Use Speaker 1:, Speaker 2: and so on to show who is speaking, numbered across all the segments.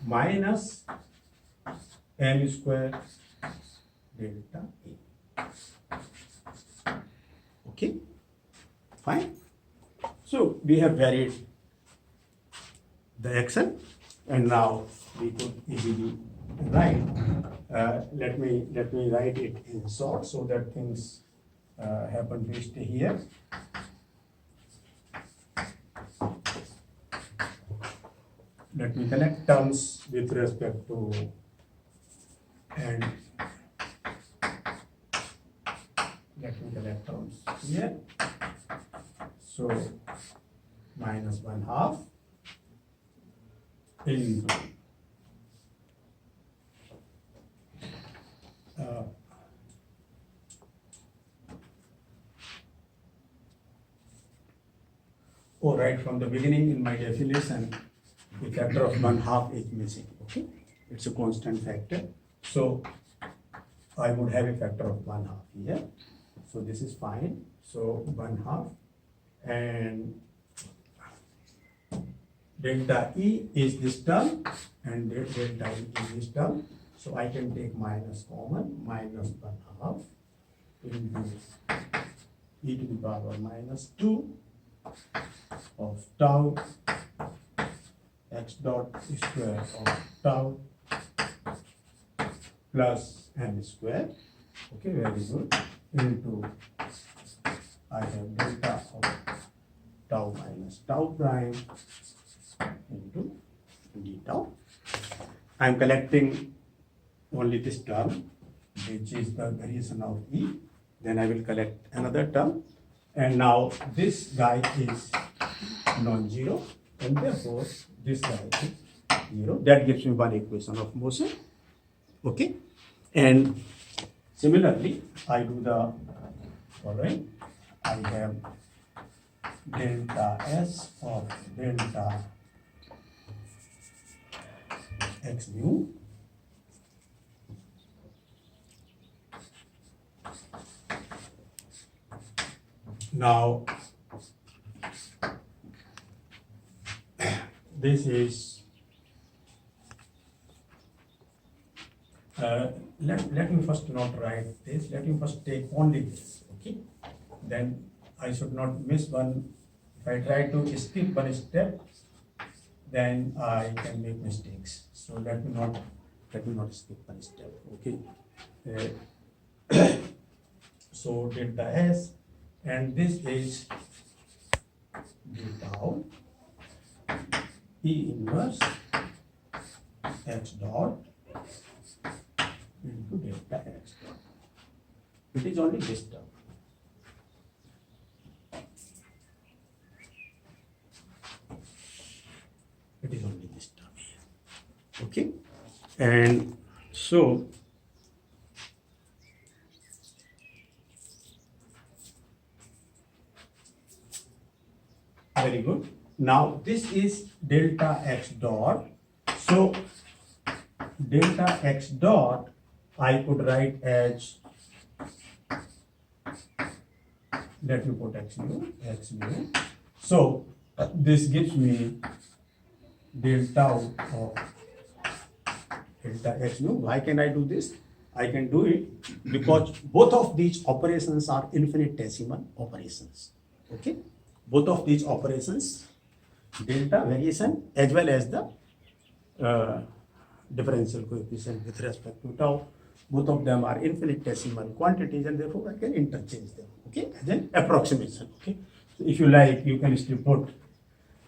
Speaker 1: minus m square delta A. Okay, fine. So we have varied the action, and now we could easily write. Let me write it in short so that things happen to stay here. Let me connect terms with respect to and let me connect terms here. So minus 1/2 into right from the beginning in my definition, the factor of 1/2 is missing. Okay, it's a constant factor. So I would have a factor of 1/2 here. So this is fine. So 1/2 and delta E is this term and delta E is this term. So I can take minus common, minus 1/2 into e to the power minus 2 of tau x dot square of tau plus m square. Okay, very good. Into I have delta of tau minus tau prime into d tau. I am collecting only this term, which is the variation of E. Then I will collect another term, and now this guy is non-zero, and therefore this guy is 0. That gives me one equation of motion. Okay, and similarly I do the following. I have delta S of delta x mu now. This is let me first not write this. Let me first take only this. Okay, then I should not miss one. If I try to skip one step, then I can make mistakes. So let me not skip one step. Okay. So delta S, and this is d tau E inverse x dot into delta x dot. It is only this term. It is only this term here. Okay, and so very good. Now this is delta x dot. So delta x dot I could write as, let me put x mu. So this gives me delta of delta x mu. Why can I do this? I can do it because both of these operations are infinitesimal operations. Okay, both of these operations, delta variation as well as the differential coefficient with respect to tau, both of them are infinitesimal quantities, and therefore I can interchange them. Okay, as an approximation. Okay, so if you like, you can still put,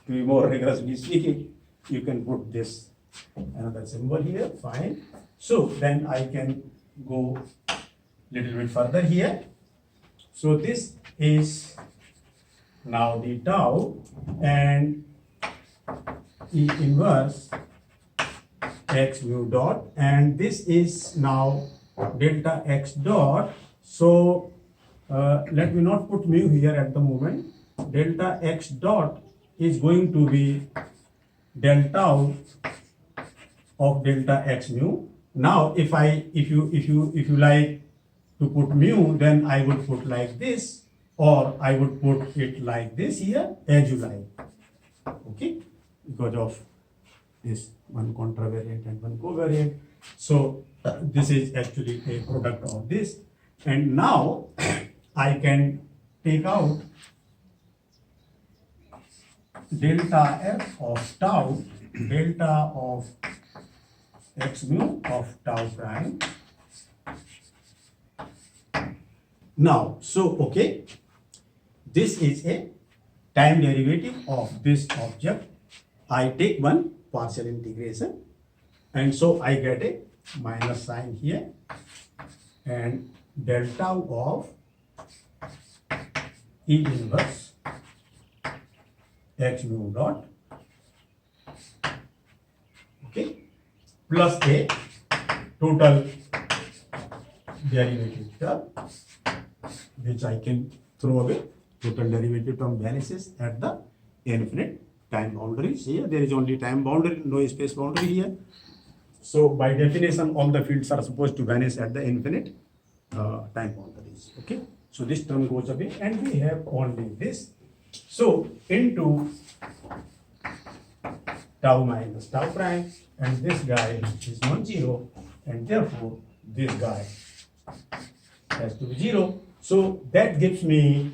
Speaker 1: to be more rigorously speaking, you can put this another symbol here. Fine. So then I can go little bit further here. So this is now the tau and E inverse x mu dot, and this is now delta x dot. So let me not put mu here at the moment. Delta x dot is going to be del tau of delta x mu. Now if you like to put mu, then I would put like this, or I would put it like this here, as you like. Okay, because of is one contravariant and one covariant. So this is actually a product of this. And now I can take out delta f of tau, delta of x mu of tau prime. Now, so okay, this is a time derivative of this object. I take one partial integration, and so I get a minus sign here, and del tau of E inverse x mu dot, okay, plus a total derivative term, which I can throw away. Total derivative term vanishes at the infinite time boundaries. Here there is only time boundary, no space boundary here. So by definition, all the fields are supposed to vanish at the infinite time boundaries. Okay. So this term goes away, and we have only this. So into tau minus tau prime, and this guy is non-zero, and therefore this guy has to be 0. So that gives me,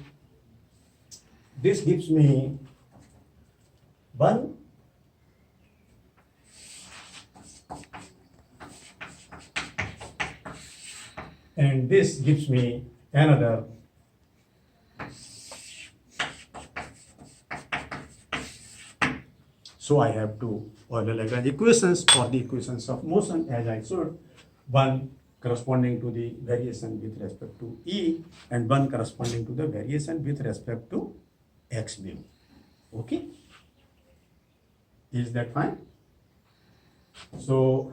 Speaker 1: this gives me 1 and this gives me another So I have two Euler-Lagrange equations or the equations of motion as I showed, one corresponding to the variation with respect to E and one corresponding to the variation with respect to x mu. Okay? Is that fine? So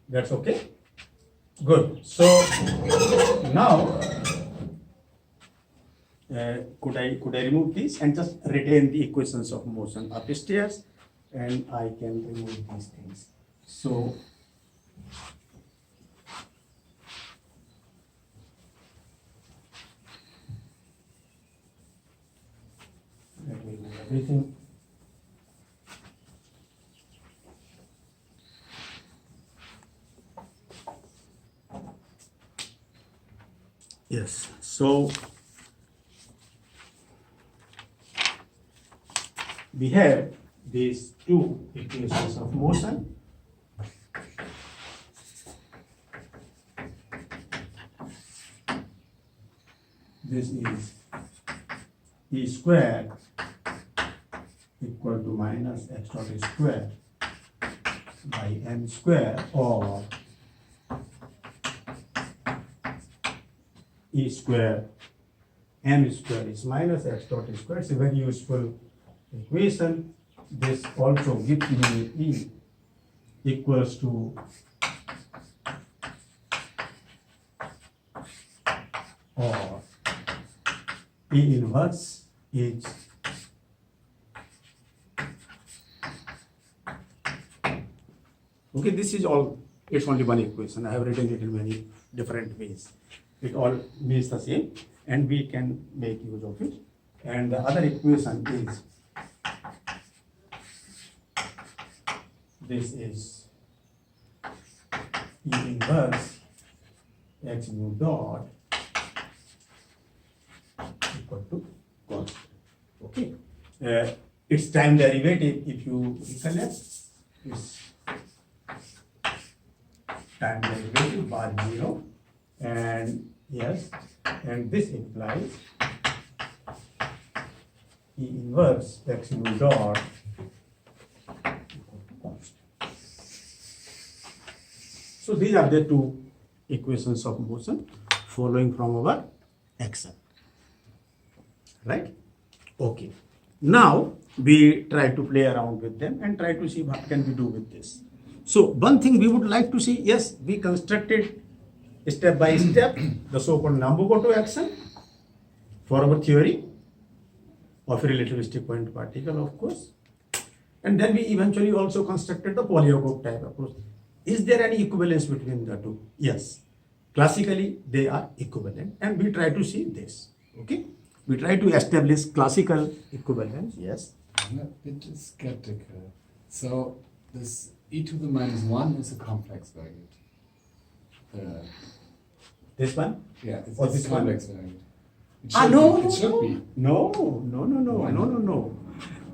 Speaker 1: that's okay? Good. So now could I remove this and just retain the equations of motion upstairs, and I can remove these things. So let me remove everything. Yes, so we have these two equations of motion. This is E square equal to minus x dot square by m square, or E square m square is minus x dot square. It's a very useful equation. This also gives me E equals to or E inverse is okay. This is all, it's only one equation. I have written it in many different ways. It all means the same, and we can make use of it. And the other equation is, this is E inverse x mu dot equal to constant. Okay. Its time derivative, if you recollect, is time derivative bar 0, and yes, and this implies E inverse x mu dot equal to constant. So these are the two equations of motion following from our action. Right? Okay. Now we try to play around with them and try to see what can we do with this. So one thing we would like to see, yes, we constructed step by step the so-called Navier-Stokes action for our theory of a relativistic point particle, of course. And then we eventually also constructed the Polyakov type approach. Is there any equivalence between the two? Yes. Classically, they are equivalent, and we try to see this. Okay. We try to establish classical equivalence. Yes.
Speaker 2: I'm a bit skeptical. So this e to the minus 1 is a complex variate.
Speaker 1: This one?
Speaker 2: Yeah, it's
Speaker 1: Or
Speaker 2: a
Speaker 1: this one?
Speaker 2: complex variate. It
Speaker 1: Ah,
Speaker 2: should
Speaker 1: no,
Speaker 2: be. It should be.
Speaker 1: no, no, no, no,
Speaker 2: Why
Speaker 1: no,
Speaker 2: not?
Speaker 1: no, no.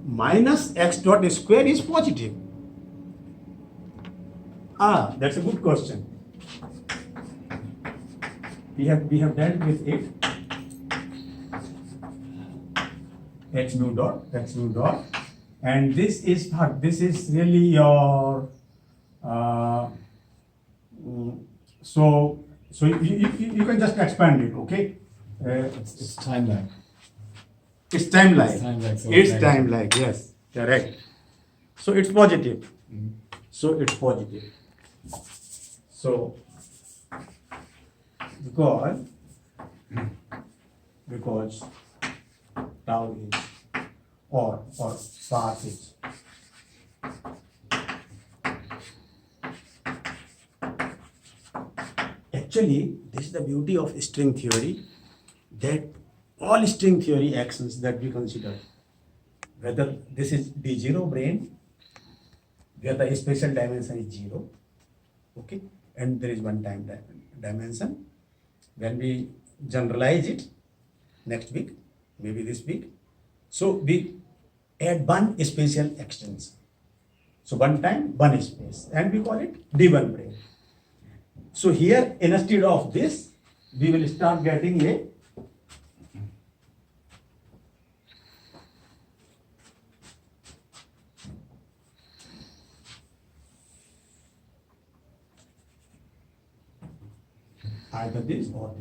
Speaker 1: Minus x dot square is positive. Ah, that's a good question. We have dealt with it. X nu dot, and this is what? This is really your. Uh, so you can just expand it, okay?
Speaker 2: It's time lag.
Speaker 1: It's time lag.
Speaker 2: It's time lag, so
Speaker 1: It's
Speaker 2: it's
Speaker 1: time
Speaker 2: negative.
Speaker 1: lag. Yes, correct. So it's positive.
Speaker 2: Mm.
Speaker 1: So it's positive. So because tau is or path is actually, this is the beauty of string theory, that all string theory actions that we consider, whether this is D0 brane, where the spatial dimension is 0, okay, and there is one time dimension. When we generalize it next week, maybe this week, so we add one spatial extension. So one time, one space, and we call it D1 brane. So here, instead of this, we will start getting a either this or this.